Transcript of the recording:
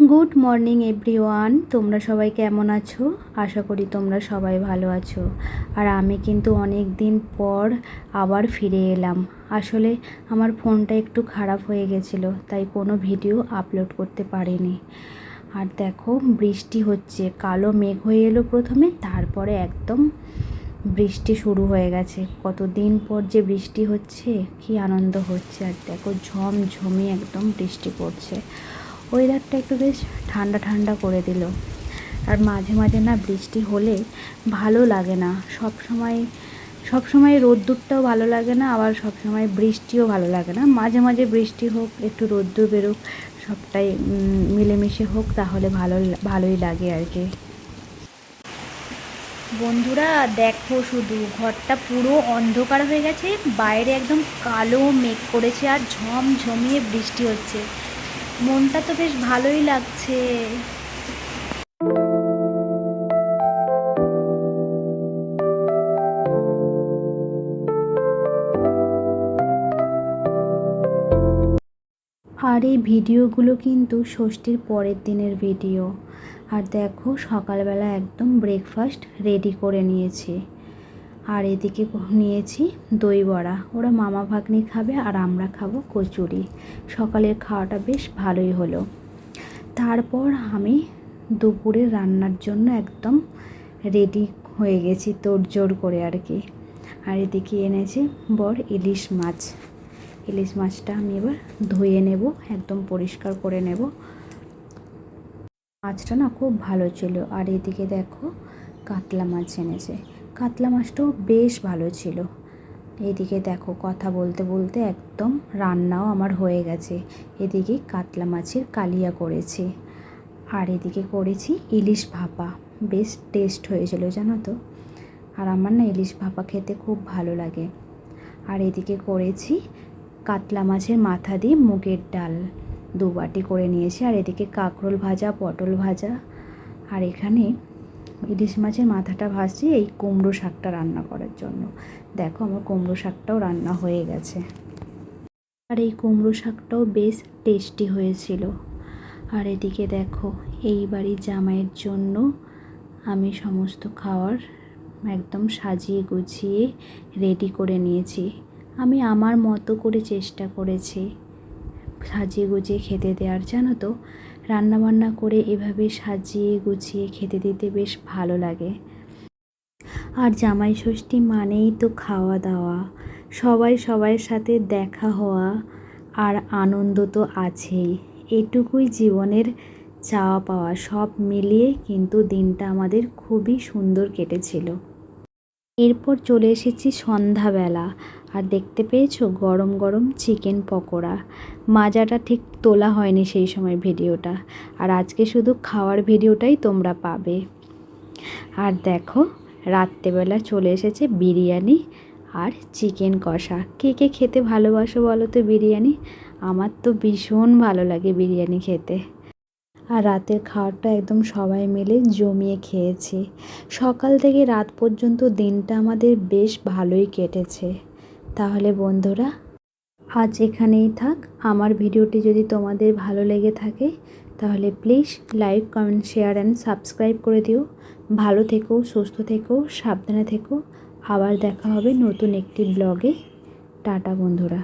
Good morning everyone, তোমরা সবাই কেমন আছো? আশা করি তোমরা সবাই ভালো আছো। আর আমি কিন্তু অনেক দিন পর আবার ফিরে এলাম। আসলে আমার ফোনটা একটু খারাপ হয়ে গেছিলো, তাই কোনো ভিডিও আপলোড করতে পারিনি। আর দেখো, বৃষ্টি হচ্ছে, কালো মেঘ হয়ে এলো প্রথমে, তারপরে একদম বৃষ্টি শুরু হয়ে গেছে। কতদিন পর যে বৃষ্টি হচ্ছে, কি আনন্দ হচ্ছে। আর দেখো, ঝমঝমিয়ে একদম বৃষ্টি পড়ছে। ওয়েদারটা একটু বেশ ঠান্ডা ঠান্ডা করে দিল। আর মাঝে মাঝে না বৃষ্টি হলে ভালো লাগে না, সব সময় রোদ্দুরটাও ভালো লাগে না, আবার সব সময় বৃষ্টিও ভালো লাগে না। মাঝে মাঝে বৃষ্টি হোক, একটু রোদ্দুর বেরোক, সবটাই মিলেমিশে হোক, তাহলে ভালোই লাগে আর কি। বন্ধুরা দেখো, শুধু ঘরটা পুরো অন্ধকার হয়ে গেছে, বাইরে একদম কালো মেঘ করেছে আর ঝমঝমিয়ে বৃষ্টি হচ্ছে। মনটা তো বেশ ভালোই লাগছে। আর এই ভিডিওগুলো কিন্তু ষষ্ঠীর পরের দিনের ভিডিও। আর দেখো, সকালবেলা একদম ব্রেকফাস্ট রেডি করে নিয়েছি। আর এদিকে নিয়েছি দই বড়া, ওরা মামা ভাগ্নি খাবে আর আমরা খাবো কচুরি। সকালের খাওয়াটা বেশ ভালোই হলো। তারপর আমি দুপুরের রান্নার জন্য একদম রেডি হয়ে গেছি, তোড়জোড় করে আর কি। আর এদিকে এনেছে বর ইলিশ মাছ। ইলিশ মাছটা আমি এবার ধুয়ে নেব, একদম পরিষ্কার করে নেব। মাছটা না খুব ভালো ছিল। আর এদিকে দেখো, কাতলা মাছ এনেছে। কাতলা মাছটাও বেশ ভালো ছিল। এদিকে দেখো, কথা বলতে বলতে একদম রান্নাও আমার হয়ে গেছে। এদিকে কাতলা মাছের কালিয়া করেছি, আর এদিকে করেছি ইলিশ ভাপা। বেশ টেস্ট হয়েছিল জানো তো। আর আমার না ইলিশ ভাপা খেতে খুব ভালো লাগে। আর এদিকে করেছি কাতলা মাছের মাথা দিয়ে মুগের ডাল, 2 বাটি করে নিয়েছি। আর এদিকে কাঁকরোল ভাজা, পটল ভাজা। আর এখানে ইলিশ মাছের মাথাটা ভাজছি এই কুমড়ো শাকটা রান্না করার জন্য। দেখো, আমার কুমড়ো শাকটাও রান্না হয়ে গেছে। আর এই কুমড়ো শাকটাও বেশ টেস্টি হয়েছিল। আর এদিকে দেখো, এই বাড়ির জামাইয়ের জন্য আমি সমস্ত খাবার একদম সাজিয়ে গুছিয়ে রেডি করে নিয়েছি। আমি আমার মতো করে চেষ্টা করেছি সাজিয়ে গুছিয়ে খেতে দেওয়ার, জানো তো। রান্নাবান্না করে এভাবে সাজিয়ে গুছিয়ে খেতে দিতে বেশ ভালো লাগে। আর জামাই ষষ্ঠী মানেই তো খাওয়া দাওয়া, সবাই সবার সাথে দেখা হওয়া, আর আনন্দ তো আছেই। এটুকুই জীবনের চাওয়া পাওয়া, সব মিলিয়ে কিন্তু দিনটা আমাদের খুবই সুন্দর কেটেছিল। এরপর চলে এসেছি সন্ধ্যাবেলা। আর দেখতে পেয়েছো গরম গরম চিকেন পকোড়া। মাজাটা ঠিক তোলা হয়নি সেই সময় ভিডিওটা, আর আজকে শুধু খাওয়ার ভিডিওটাই তোমরা পাবে। আর দেখো, রাত্রেবেলা চলে এসেছে বিরিয়ানি আর চিকেন কষা। কে কে খেতে ভালোবাসো বলো তো বিরিয়ানি? আমার তো ভীষণ ভালো লাগে বিরিয়ানি খেতে। আর রাতের খাওয়াটা একদম সবাই মিলে জমিয়ে খেয়েছি। সকাল থেকে রাত পর্যন্ত দিনটা আমাদের বেশ ভালোই কেটেছে। তাহলে বন্ধুরা, আজ এখানেই থাক। আমার ভিডিওটি যদি তোমাদের ভালো লেগে থাকে, তাহলে please like, comment, share and subscribe করে দিও। ভালো থেকো, সুস্থ থেকো, সাবধানে থেকো। আবার দেখা হবে নতুন একটি ব্লগে। টাটা বন্ধুরা।